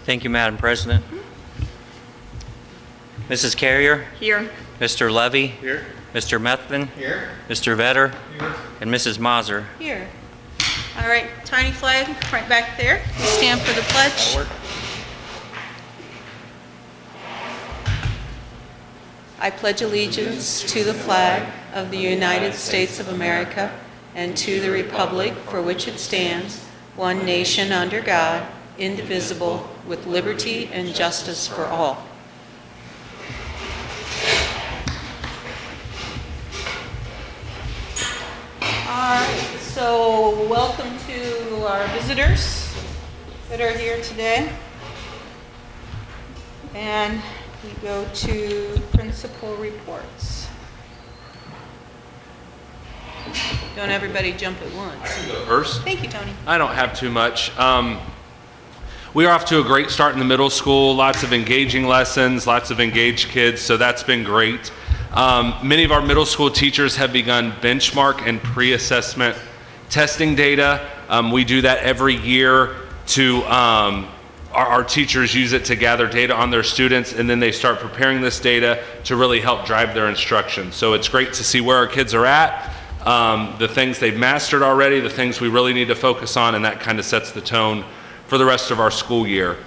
Thank you, Madam President. Mrs. Carrier? Here. Mr. Levy? Here. Mr. Methvin? Here. Mr. Vetter? Here. And Mrs. Mazur? Here. All right, tiny flag right back there. You stand for the pledge. I pledge allegiance to the flag of the United States of America and to the republic for which it stands, one nation under God, indivisible, with liberty and justice for all. All right, so welcome to our visitors that are here today. And we go to principal reports. Don't everybody jump at once. First, Thank you, Tony. I don't have too much. We are off to a great start in the middle school. Lots of engaging lessons, lots of engaged kids, so that's been great. Many of our middle school teachers have begun benchmark and pre-assessment testing data. We do that every year to, our teachers use it to gather data on their students, and then they start preparing this data to really help drive their instruction. So it's great to see where our kids are at, the things they've mastered already, the things we really need to focus on, and that kind of sets the tone for the rest of our school year.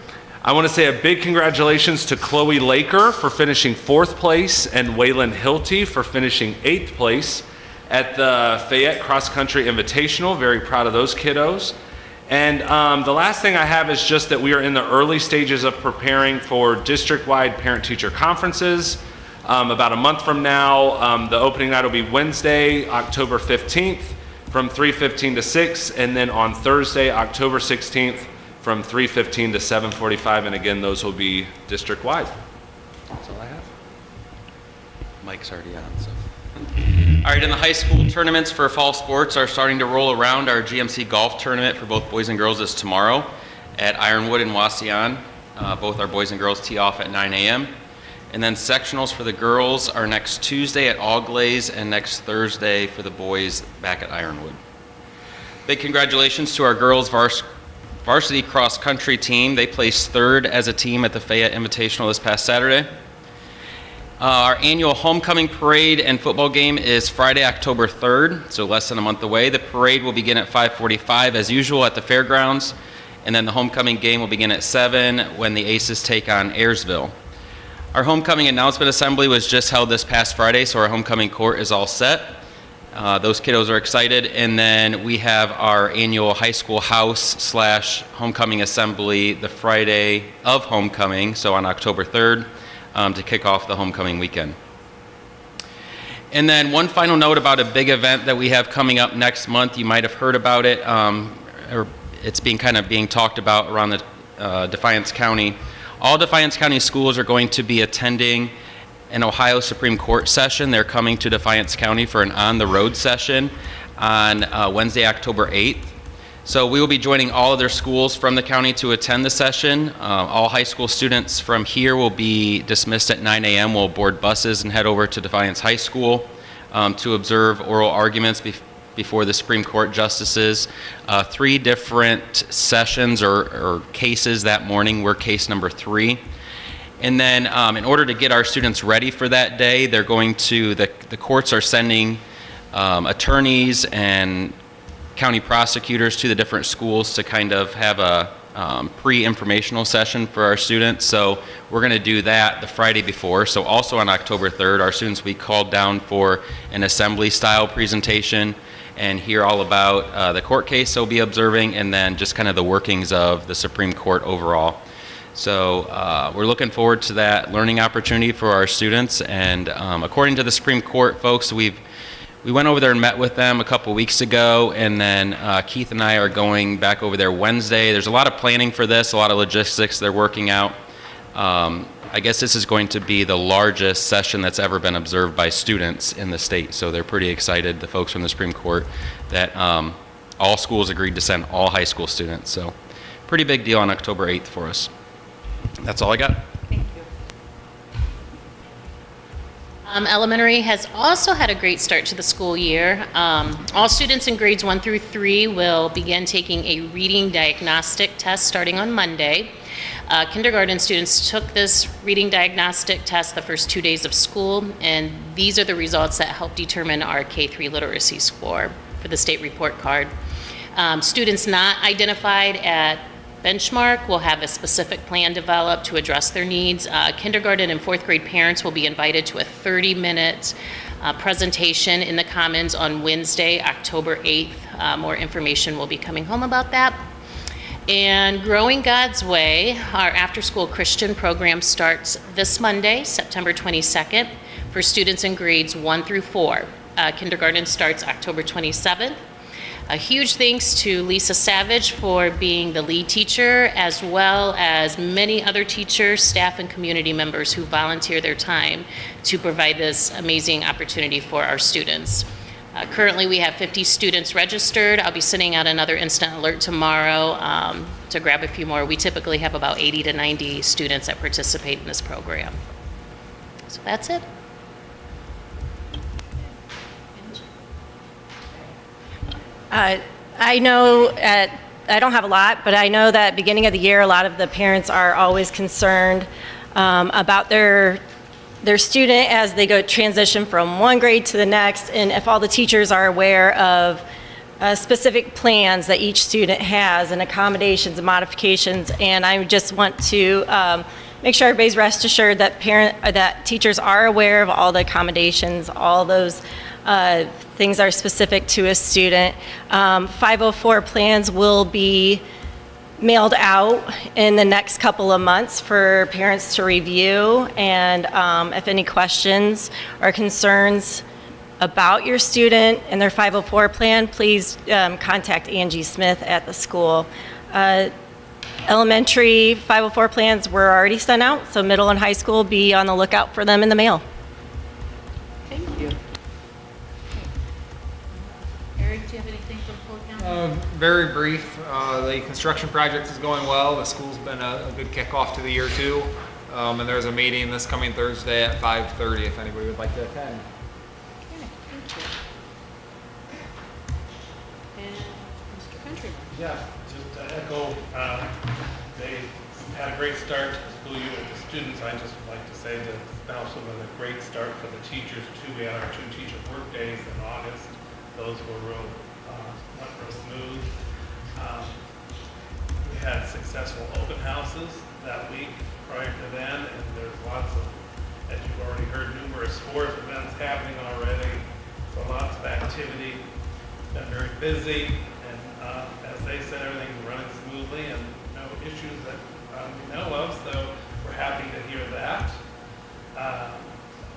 I want to say a big congratulations to Chloe Laker for finishing 4th place and Waylon Hilty for finishing 8th place at the Fayette Cross Country Invitational. Very proud of those kiddos. And the last thing I have is just that we are in the early stages of preparing for district-wide parent-teacher conferences. About a month from now, the opening night will be Wednesday, October 15th from 3:15 to 6, and then on Thursday, October 16th from 3:15 to 7:45, and again, those will be district-wide. That's all I have. Mike's already on, so. All right, and the high school tournaments for fall sports are starting to roll around. Our GMC golf tournament for both boys and girls is tomorrow at Ironwood in Wasion. Both our boys and girls tee off at 9 a.m. And then sectionals for the girls are next Tuesday at Auglaze and next Thursday for the boys back at Ironwood. Big congratulations to our girls varsity cross country team. They placed 3rd as a team at the Fayette Invitational this past Saturday. Our annual homecoming parade and football game is Friday, October 3rd, so less than a month away. The parade will begin at 5:45 as usual at the fairgrounds, and then the homecoming game will begin at 7 when the Aces take on Ayersville. Our homecoming announcement assembly was just held this past Friday, so our homecoming court is all set. Those kiddos are excited, and then we have our annual high school house / homecoming assembly the Friday of homecoming, so on October 3rd, to kick off the homecoming weekend. And then one final note about a big event that we have coming up next month. You might have heard about it, or it's being talked about around the Defiance County. All Defiance County schools are going to be attending an Ohio Supreme Court session. They're coming to Defiance County for an on-the-road session on Wednesday, October 8th. So we will be joining all of their schools from the county to attend the session. All high school students from here will be dismissed at 9 a.m. We'll board buses and head over to Defiance High School to observe oral arguments before the Supreme Court justices. 3 different sessions or cases that morning. We're case number 3. And then in order to get our students ready for that day, they're going to, the courts are sending attorneys and county prosecutors to the different schools to kind of have a pre-informational session for our students. So we're going to do that the Friday before. So also on October 3rd, our students will be called down for an assembly style presentation and hear all about the court case they'll be observing, and then just kind of the workings of the Supreme Court overall. So we're looking forward to that learning opportunity for our students. And according to the Supreme Court folks, we went over there and met with them a couple weeks ago, and then Keith and I are going back over there Wednesday. There's a lot of planning for this, a lot of logistics they're working out. I guess this is going to be the largest session that's ever been observed by students in the state, so they're pretty excited, the folks from the Supreme Court, that all schools agreed to send all high school students. So pretty big deal on October 8th for us. That's all I got. Thank Elementary has also had a great start to the school year. All students in grades 1 through 3 will begin taking a reading diagnostic test starting on Monday. Kindergarten students took this reading diagnostic test the first 2 days of school, and these are the results that help determine our K-3 literacy score for the state report card. Students not identified at benchmark will have a specific plan developed to address their needs. Kindergarten and 4th grade parents will be invited to a 30-minute presentation in the Commons on Wednesday, October 8th. More information will be coming home about that. And Growing God's Way, our after-school Christian program starts this Monday, September 22nd, for students in grades 1 through 4. Kindergarten starts October 27th. A huge thanks to Lisa Savage for being the lead teacher, as well as many other teachers, staff, and community members who volunteer their time to provide this amazing opportunity for our students. Currently, we have 50 students registered. I'll be sending out another instant alert tomorrow to grab a few more. We typically have about 80 to 90 students that participate in this program. So that's it. I know I don't have a lot, but I know that beginning of the year, a lot of the parents are always concerned about their student as they go transition from one grade to the next, and if all the teachers are aware of specific plans that each student has and accommodations and modifications. And I just want to make sure everybody's rest assured that teachers are aware of all the accommodations, all those things are specific to a student. 504 plans will be mailed out in the next couple of months for parents to review. And if any questions or concerns about your student and their 504 plan, please contact Angie Smith at the school. Elementary 504 plans were already sent out, so middle and high school, be on the lookout for them in the mail. Thank you. Eric, do you have anything from full council? Very brief. The construction project is going well. The school's been a good kickoff to the year too. And there's a meeting this coming Thursday at 5:30 if anybody would like to attend. Okay, thank you. And Mr. Countryman? Yeah, just to echo, they had a great start to the school year with the students. I just would like to say that it's also been a great start for the teachers too. We had our 2 teacher work days in August. Those were went real smooth. We had successful open houses that week prior to then, and there's lots of, as you've already heard, numerous sports events happening already. So lots of activity. Been very busy, and as they said, everything's running smoothly and no issues that we know of, so we're happy to hear that. A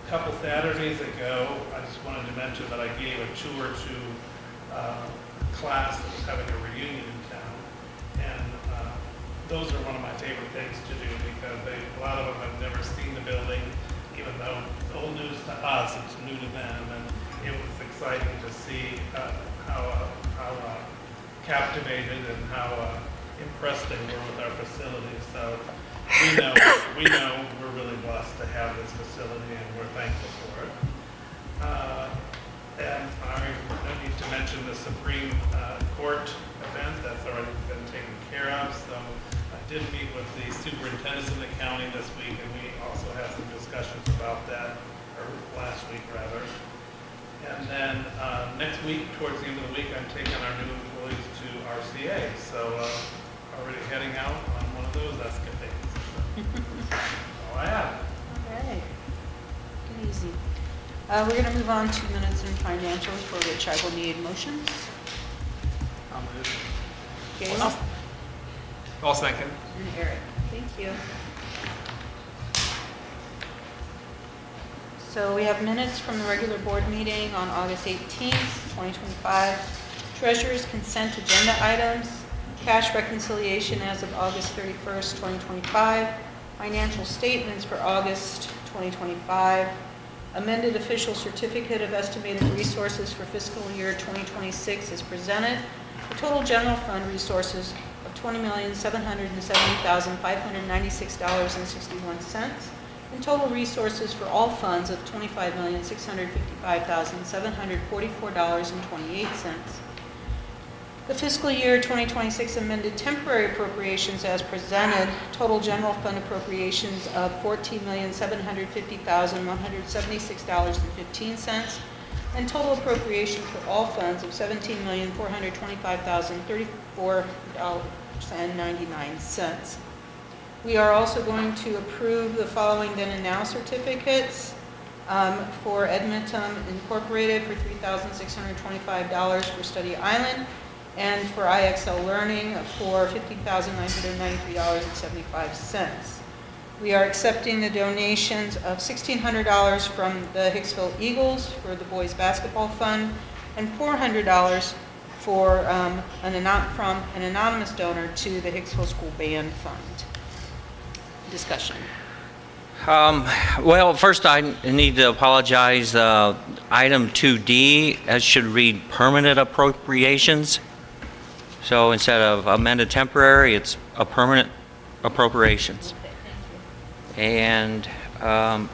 couple Saturdays ago, I just wanted to mention that I gave a tour to a class that was having a reunion in town, and those are one of my favorite things to do because a lot of them have never seen the building, even though it's old news to us, it's new to them, and it was exciting to see how captivated and how impressed they were with our facilities. So we know we're really blessed to have this facility, and we're thankful for it. And I need to mention the Supreme Court event that's already been taken care of. So I did meet with the superintendents in the county this week, and we also had some discussions about that, or last week rather. And then next week, towards the end of the week, I'm taking our new employees to RCA. So already heading out on one of those escapades. That's all I have. All right. Good, easy. We're going to move on to minutes and financials, for which I will need motions. I'll move. Galen I'll second. and Eric. Thank you. So we have minutes from the regular board meeting on August 18th, 2025. Treasurer's consent agenda items. Cash reconciliation as of August 31st, 2025. Financial statements for August 2025. Amended official certificate of estimated resources for fiscal year 2026 is presented. The total general fund resources of $20,770,596.61. and total resources for all funds of $25,655,744.28. The fiscal year 2026 amended temporary appropriations as presented, total general fund appropriations of $14,750,176.15, and total appropriation for all funds of $17,425,034.99. We are also going to approve the following then and now certificates for Edmonton Incorporated for $3,625 for Study Island, and for IXL Learning for $15,993.75. We are accepting the donations of $1,600 from the Hicksville Eagles for the Boys Basketball Fund, and $400 for from an anonymous donor to the Hicksville School Band Fund. Discussion. Well, first I need to apologize. Item 2D, that should read permanent appropriations. So instead of amended temporary, it's a permanent appropriations. Okay, thank you. And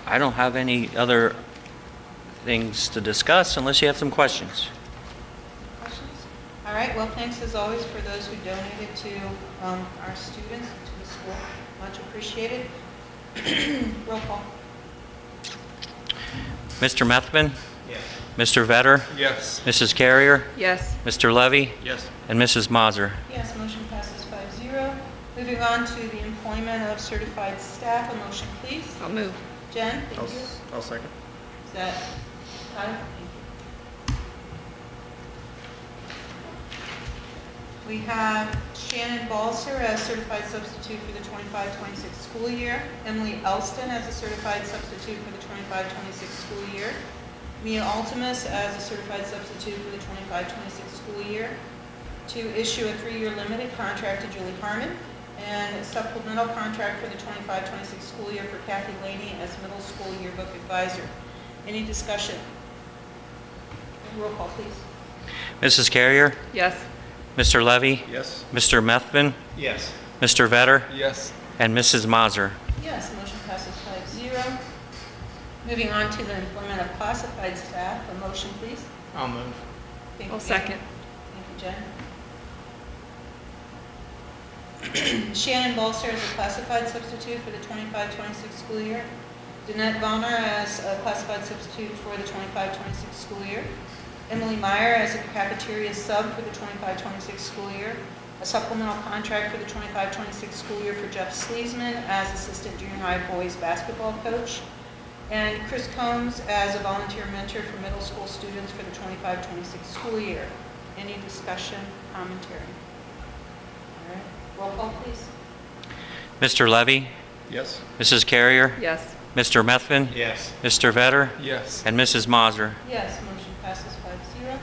I don't have any other things to discuss unless you have some questions. Questions? All right, well, thanks as always for those who donated to our students and to the school. Much appreciated. Roll call. Mr. Methvin? Yes. Mr. Vetter? Yes. Mrs. Carrier? Yes. Mr. Levy? Yes. And Mrs. Mazur? Yes, motion passes 5-0. Moving on to the employment of certified staff. A motion, please. I'll move. Jen, thank you. I'll second. Is that Tyler? Thank you. We have Shannon Balser as certified substitute for the 25-26 school year. Emily Elston as a certified substitute for the 25-26 school year. Mia Altimus as a certified substitute for the 25-26 school year. To issue a 3-year limited contract to Julie Harmon, and a supplemental contract for the 25-26 school year for Kathy Laney as middle school yearbook advisor. Any discussion? Roll call, please. Mrs. Carrier? Yes. Mr. Levy? Yes. Mr. Methvin? Yes. Mr. Vetter? Yes. And Mrs. Mazur? Yes, motion passes 5-0. Moving on to the employment of classified staff. A motion, please. I'll move. Thank I'll you. second. Thank you, Jen. Shannon Balser as a classified substitute for the 25-26 school year. Danette Bonner as a classified substitute for the 25-26 school year. Emily Meyer as a cafeteria sub for the 25-26 school year. A supplemental contract for the 25-26 school year for Jeff Sleesman as assistant junior high boys basketball coach. And Chris Combs as a volunteer mentor for middle school students for the 25-26 school year. Any discussion, commentary? All right, roll call, please. Mr. Levy? Yes. Mrs. Carrier? Yes. Mr. Methvin? Yes. Mr. Vetter? Yes. And Mrs. Mazur? Yes, motion passes 5-0.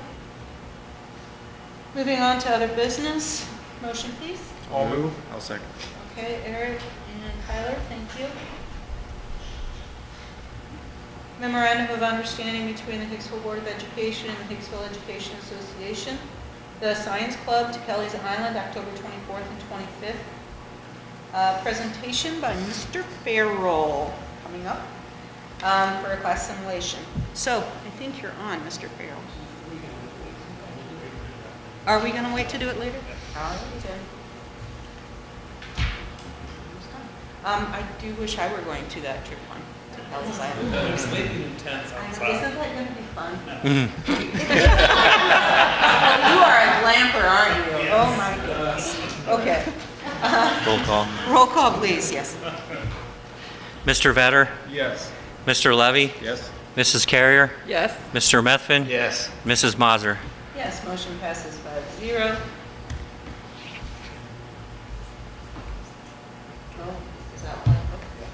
Moving on to other business. Motion, please. I'll move. I'll second. Okay, Eric and Tyler, thank you. Memorandum of Understanding between the Hicksville Board of Education and the Hicksville Education Association. The Science Club to Kelly's Island, October 24th and 25th. Presentation by Mr. Farrell coming up for a class simulation. So I think you're on, Mr. Farrell. Are we going to wait to do it later? All right, then. I do wish I were going to that trip on to Kelly's Island. It's maybe intense outside. Isn't that going to be fun? You are a glamper, aren't you? Yes. Oh, my goodness. Okay. Roll call. Roll call, please, yes. Mr. Vetter? Yes. Mr. Levy? Yes. Mrs. Carrier? Yes. Mr. Methvin? Yes. Mrs. Mazur? Yes, motion passes 5-0. Oh, is that one? Okay.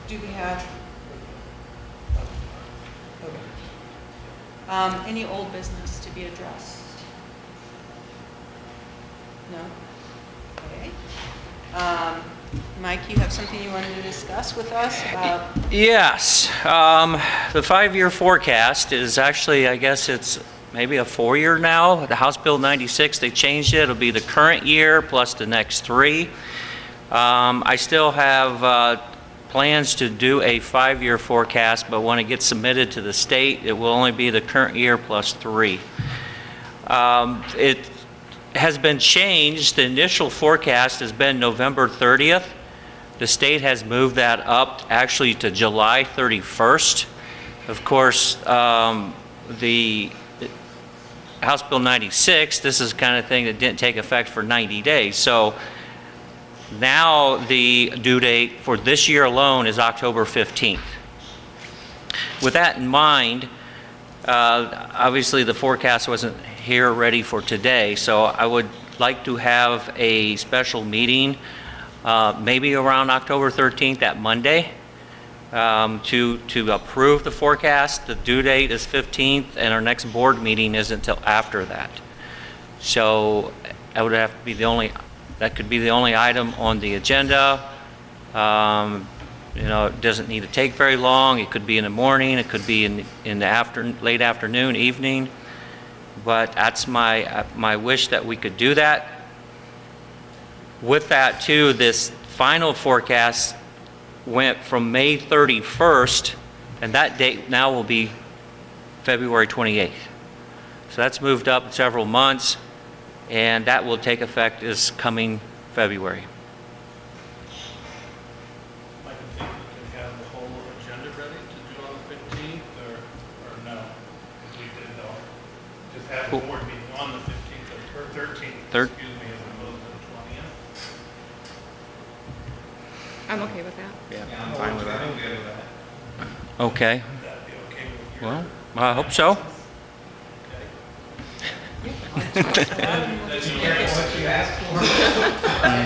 Do we have? Any old business to be addressed? No? Okay. Mike, you have something you wanted to discuss with us about? Yes. The 5-year forecast is actually, I guess it's maybe a 4-year now. The House Bill 96, they changed it. It'll be the current year plus the next 3. I still have plans to do a 5-year forecast, but when it gets submitted to the state, it will only be the current year plus 3. It has been changed. The initial forecast has been November 30th. The state has moved that up actually to July 31st. Of course, the House Bill 96, this is the kind of thing that didn't take effect for 90 days. So now the due date for this year alone is October 15th. With that in mind, obviously the forecast wasn't here ready for today, so I would like to have a special meeting maybe around October 13th, that Monday, to approve the forecast. The due date is 15th, and our next board meeting isn't until after that. So that would have to be that could be the only item on the agenda. You know, it doesn't need to take very long. It could be in the morning, it could be in the late afternoon, evening. But that's my wish that we could do that. With that too, this final forecast went from May 31st, and that date now will be February 28th. So that's moved up several months, and that will take effect this coming February. I can think we can have the whole agenda ready to do on the 15th, or no? If we did though, just have the board meeting on the 15th or 13th, excuse me, as opposed to the 20th. I'm okay with that. Yeah, I'm fine with that. Okay. Would that be okay with your? Well, I hope so.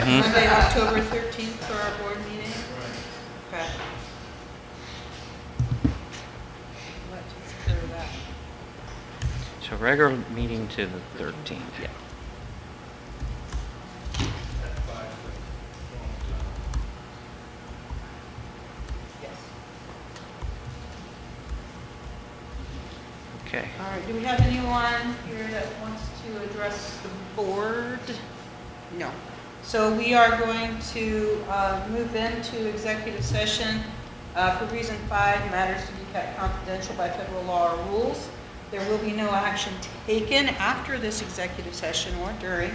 Monday, October 13th for our board meeting? Okay. Let's just clear that. So regular meeting to the 13th, yeah. Okay. All right, do we have anyone here that wants to address the board? No. So we are going to move into executive session for reason 5, matters to be kept confidential by federal law or rules. There will be no action taken after this executive session or during.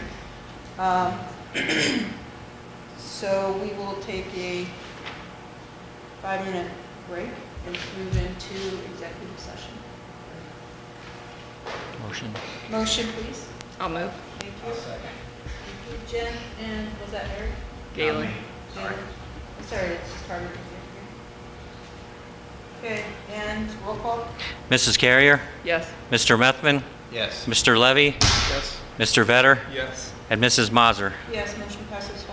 So we will take a 5-minute break and move into executive session. Motion. Motion, please. I'll move. Thank you. Thank you, Jen, and was that Mary? Galen. Sorry. Sorry, it's just harder to hear. Okay, and roll call? Mrs. Carrier, Yes. Mr. Methvin, Yes. Mr. Levy, Yes. Mr. Vetter, Yes. and Mrs. Mazur. Yes, motion passes